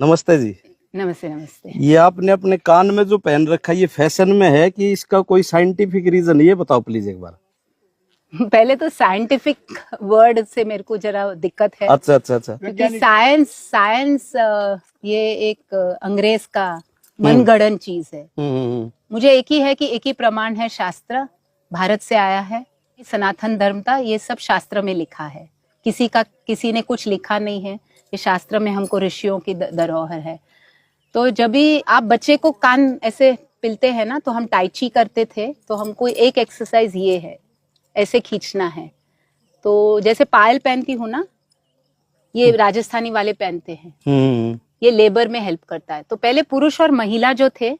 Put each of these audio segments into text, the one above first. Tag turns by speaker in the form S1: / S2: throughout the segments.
S1: नमस्ते जी।
S2: नमस्ते नमस्ते।
S1: ये आपने अपने कान में जो पहन रखा है, ये फैशन में है कि इसका कोई साइंटिफिक रीजन, ये बताओ प्लीज एक बार।
S2: पहले तो साइंटिफिक वर्ड से मेरे को जरा दिक्कत है।
S1: अच्छा अच्छा अच्छा।
S2: क्योंकि साइंस साइंस ये एक अंग्रेज का मनगढ़ंत चीज है। मुझे एक ही है कि एक ही प्रमाण है, शास्त्र भारत से आया है, सनातन धर्म का ये सब शास्त्र में लिखा है। किसी ने कुछ लिखा नहीं है, ये शास्त्र में हमको ऋषियों की धरोहर है। तो जब भी आप बच्चे को कान ऐसे पिलते हैं ना, तो हम टाइची करते थे, तो हमको एक एक्सरसाइज ये है, ऐसे खींचना है। तो जैसे पायल पहनती हूँ ना, ये राजस्थानी वाले पहनते हैं, ये लेबर में हेल्प करता है। तो पहले पुरुष और महिला जो थे,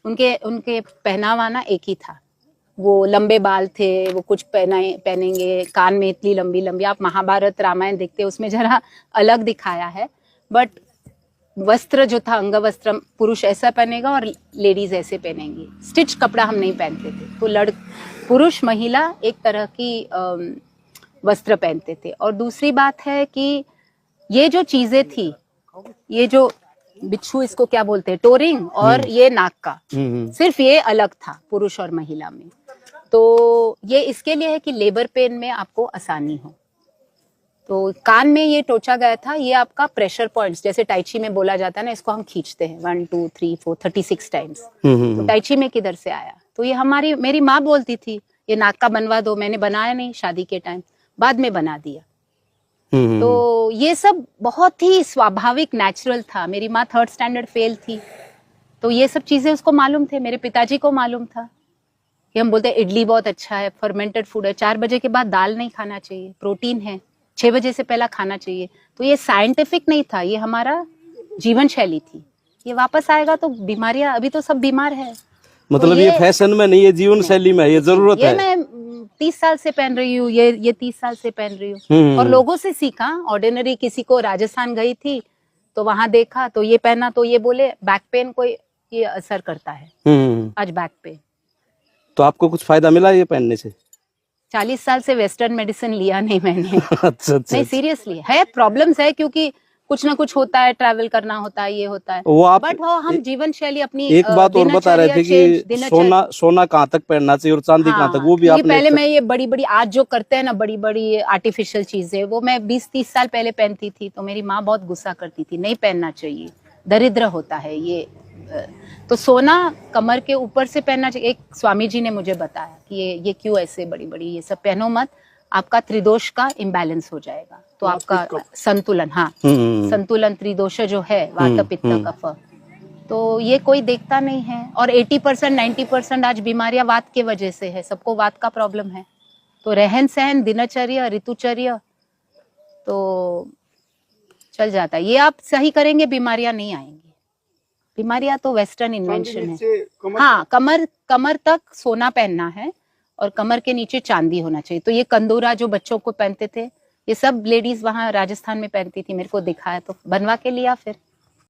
S2: उनके पहनावा ना एक ही था। वो लंबे बाल थे, वो कुछ पहनेंगे, कान में इतनी लंबी लंबी, आप महाभारत रामायण देखते, उसमें जरा अलग दिखाया है। बट वस्त्र जो था, अंग वस्त्र, पुरुष ऐसा पहनेगा और लेडीज ऐसे पहनेंगी। स्टिच कपड़ा हम नहीं पहनते थे। तो पुरुष महिला एक तरह की वस्त्र पहनते थे। और दूसरी बात है कि ये जो चीजें थी, ये जो बिच्छू इसको क्या बोलते हैं, टोरिंग, और ये नाक का, सिर्फ ये अलग था पुरुष और महिला में। तो ये इसके लिए है कि लेबर पेन में आपको आसानी हो। तो कान में ये टोचा गया था, ये आपका प्रेशर पॉइंट्स, जैसे टाइची में बोला जाता है ना, इसको हम खींचते हैं 1 2 3 4 36 टाइम्स। तो टाइची में किधर से आया? तो ये मेरी माँ बोलती थी ये नाक का बनवा दो। मैंने बनाया नहीं शादी के टाइम, बाद में बना दिया। तो ये सब बहुत ही स्वाभाविक, नेचुरल था। मेरी माँ 3rd स्टैंडर्ड फेल थी, तो ये सब चीजें उसको मालूम थे। मेरे पिताजी को मालूम था कि हम बोलते हैं इडली बहुत अच्छा है, फर्मेंटेड फूड है, 4 बजे के बाद दाल नहीं खाना चाहिए, प्रोटीन है, 6 बजे से पहला खाना चाहिए। तो ये साइंटिफिक नहीं था, ये हमारा जीवन शैली थी। ये वापस आएगा तो बीमारियां, अभी तो सब बीमार है।
S1: मतलब
S2: तो
S1: ये फैशन में नहीं है, जीवन शैली में, ये जरूरत है।
S2: ये मैं 30 साल से पहन रही हूँ, ये 30 साल से पहन रही हूँ, और लोगों से सीखा। ऑर्डिनरी किसी को, राजस्थान गई थी तो वहां देखा तो ये पहना, तो ये बोले बैक पेन को ये असर करता है आज बैक पे।
S1: तो आपको कुछ फायदा मिला ये पहनने से?
S2: 40 साल से वेस्टर्न मेडिसिन लिया नहीं मैंने।
S1: अच्छा।
S2: नहीं, सीरियसली है, प्रॉब्लम्स है, क्योंकि कुछ ना कुछ होता है, ट्रैवल करना होता है, ये होता है। बट वो हम जीवन शैली अपनी
S1: एक बात और बता रहे थे कि सोना कहाँ तक पहनना चाहिए और चांदी कहाँ तक, वो भी आपने
S2: पहले मैं ये बड़ी बड़ी आज जो करते हैं ना, बड़ी बड़ी आर्टिफिशियल चीजें, वो मैं 20-30 साल पहले पहनती थी। तो मेरी माँ बहुत गुस्सा करती थी, नहीं पहनना चाहिए, दरिद्र होता है ये। तो सोना कमर के ऊपर से पहनना चाहिए। एक स्वामी जी ने मुझे बताया कि ये क्यों ऐसे बड़ी बड़ी ये सब पहनो मत, आपका त्रिदोष का इम्बैलेंस हो जाएगा। तो आपका संतुलन, संतुलन त्रिदोष जो है, वात पित्त कफ, तो ये कोई देखता नहीं है। और 80% 90% आज बीमारियां वात के वजह से है। सबको वात का प्रॉब्लम है। तो रहन सहन, दिनचर्या, ऋतुचर्या तो चल जाता है। ये आप सही करेंगे, बीमारियां नहीं आएंगी। बीमारियां तो वेस्टर्न इन्वेंशन है। हाँ, कमर तक सोना पहनना है और कमर के नीचे चांदी होना चाहिए। तो ये कंदूरा जो बच्चों को पहनते थे, ये सब लेडीज वहां राजस्थान में पहनती थी। मेरे को दिखाया तो बनवा के लिया फिर।